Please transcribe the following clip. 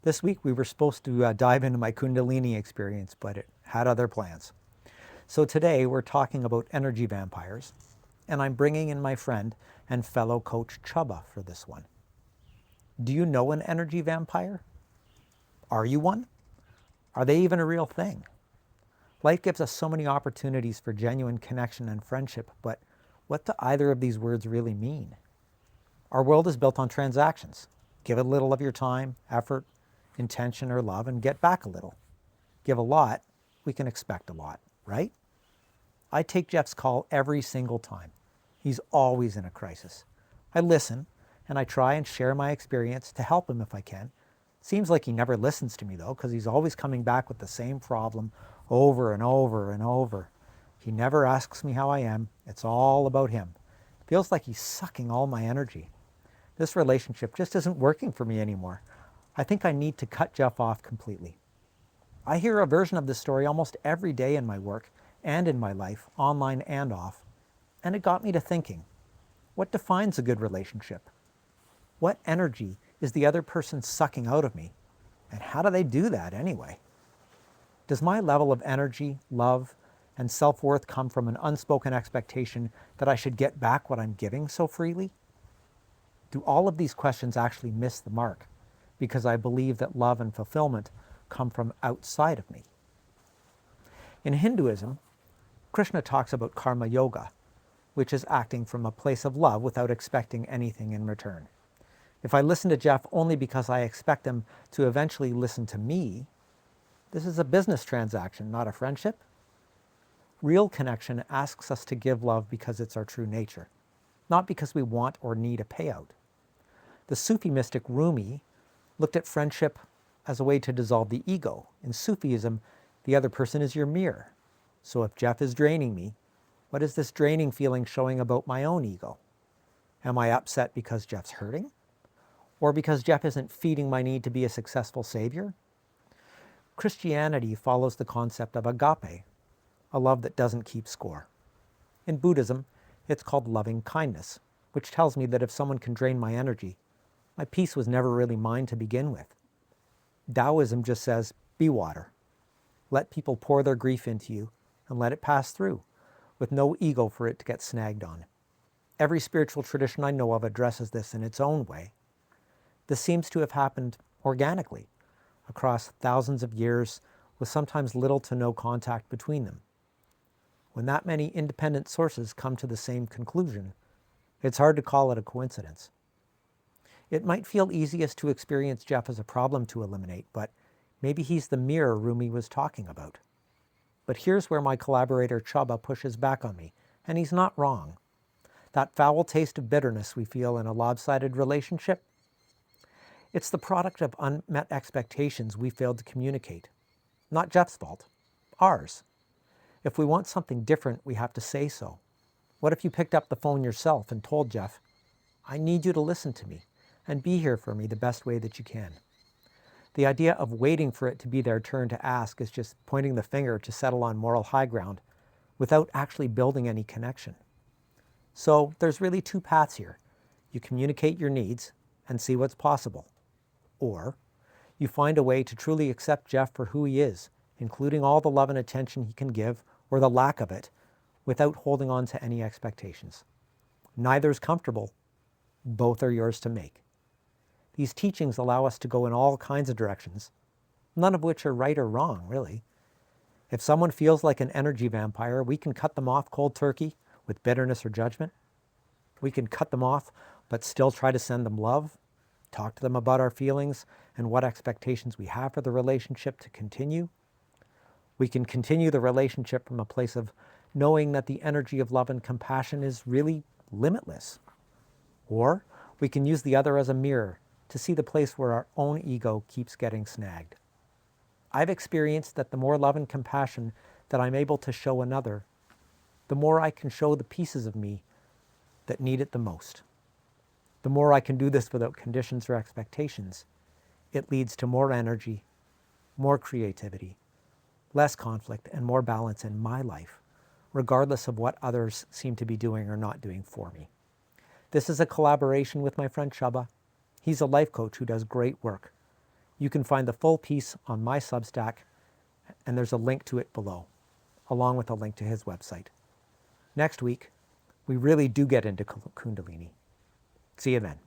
This week we were supposed to dive into my Kundalini experience, but it had other plans. So today we're talking about energy vampires, and I'm bringing in my friend and fellow coach Csaba for this one. Do you know an energy vampire? Are you one? Are they even a real thing? Life gives us so many opportunities for genuine connection and friendship, but what do either of these words really mean? Our world is built on transactions. Give a little of your time, effort, intention, or love, and get back a little. Give a lot, we can expect a lot, right? I take Jeff's call every single time. He's always in a crisis. I listen, and I try and share my experience to help him if I can. Seems like he never listens to me though, because he's always coming back with the same problem over and over and over. He never asks me how I am. It's all about him. Feels like he's sucking all my energy. This relationship just isn't working for me anymore. I think I need to cut Jeff off completely. I hear a version of this story almost every day in my work and in my life, online and off, and it got me to thinking, what defines a good relationship? What energy is the other person sucking out of me? And how do they do that anyway? Does my level of energy, love, and self-worth come from an unspoken expectation that I should get back what I'm giving so freely? Do all of these questions actually miss the mark because I believe that love and fulfillment come from outside of me? In Hinduism, Krishna talks about karma yoga, which is acting from a place of love without expecting anything in return. If I listen to Jeff only because I expect him to eventually listen to me, this is a business transaction, not a friendship. Real connection asks us to give love because it's our true nature, not because we want or need a payout. The Sufi mystic Rumi looked at friendship as a way to dissolve the ego. In Sufism, the other person is your mirror. So if Jeff is draining me, what is this draining feeling showing about my own ego? Am I upset because Jeff's hurting? Or because Jeff isn't feeding my need to be a successful savior? Christianity follows the concept of agape, a love that doesn't keep score. In Buddhism, it's called loving kindness, which tells me that if someone can drain my energy, my peace was never really mine to begin with. Taoism just says, be water. Let people pour their grief into you and let it pass through, with no ego for it to get snagged on. Every spiritual tradition I know of addresses this in its own way. This seems to have happened organically, across thousands of years, with sometimes little to no contact between them. When that many independent sources come to the same conclusion, it's hard to call it a coincidence. It might feel easiest to experience Jeff as a problem to eliminate, but maybe he's the mirror Rumi was talking about. But here's where my collaborator Csaba pushes back on me, and he's not wrong. That foul taste of bitterness we feel in a lopsided relationship, it's the product of unmet expectations we failed to communicate. Not Jeff's fault, ours. If we want something different, we have to say so. What if you picked up the phone yourself and told Jeff, I need you to listen to me and be here for me the best way that you can? The idea of waiting for it to be their turn to ask is just pointing the finger to settle on moral high ground without actually building any connection. So there's really two paths here. You communicate your needs and see what's possible. Or you find a way to truly accept Jeff for who he is, including all the love and attention he can give, or the lack of it, without holding on to any expectations. Neither is comfortable. Both are yours to make. These teachings allow us to go in all kinds of directions, none of which are right or wrong, really. If someone feels like an energy vampire, we can cut them off cold turkey with bitterness or judgment. We can cut them off, but still try to send them love, talk to them about our feelings and what expectations we have for the relationship to continue. We can continue the relationship from a place of knowing that the energy of love and compassion is really limitless. Or we can use the other as a mirror to see the place where our own ego keeps getting snagged. I've experienced that the more love and compassion that I'm able to show another, the more I can show the pieces of me that need it the most. The more I can do this without conditions or expectations, it leads to more energy, more creativity, less conflict, and more balance in my life, regardless of what others seem to be doing or not doing for me. This is a collaboration with my friend Csaba. He's a life coach who does great work. You can find the full piece on my Substack, and there's a link to it below, along with a link to his website. Next week, we really do get into Kundalini. See you then.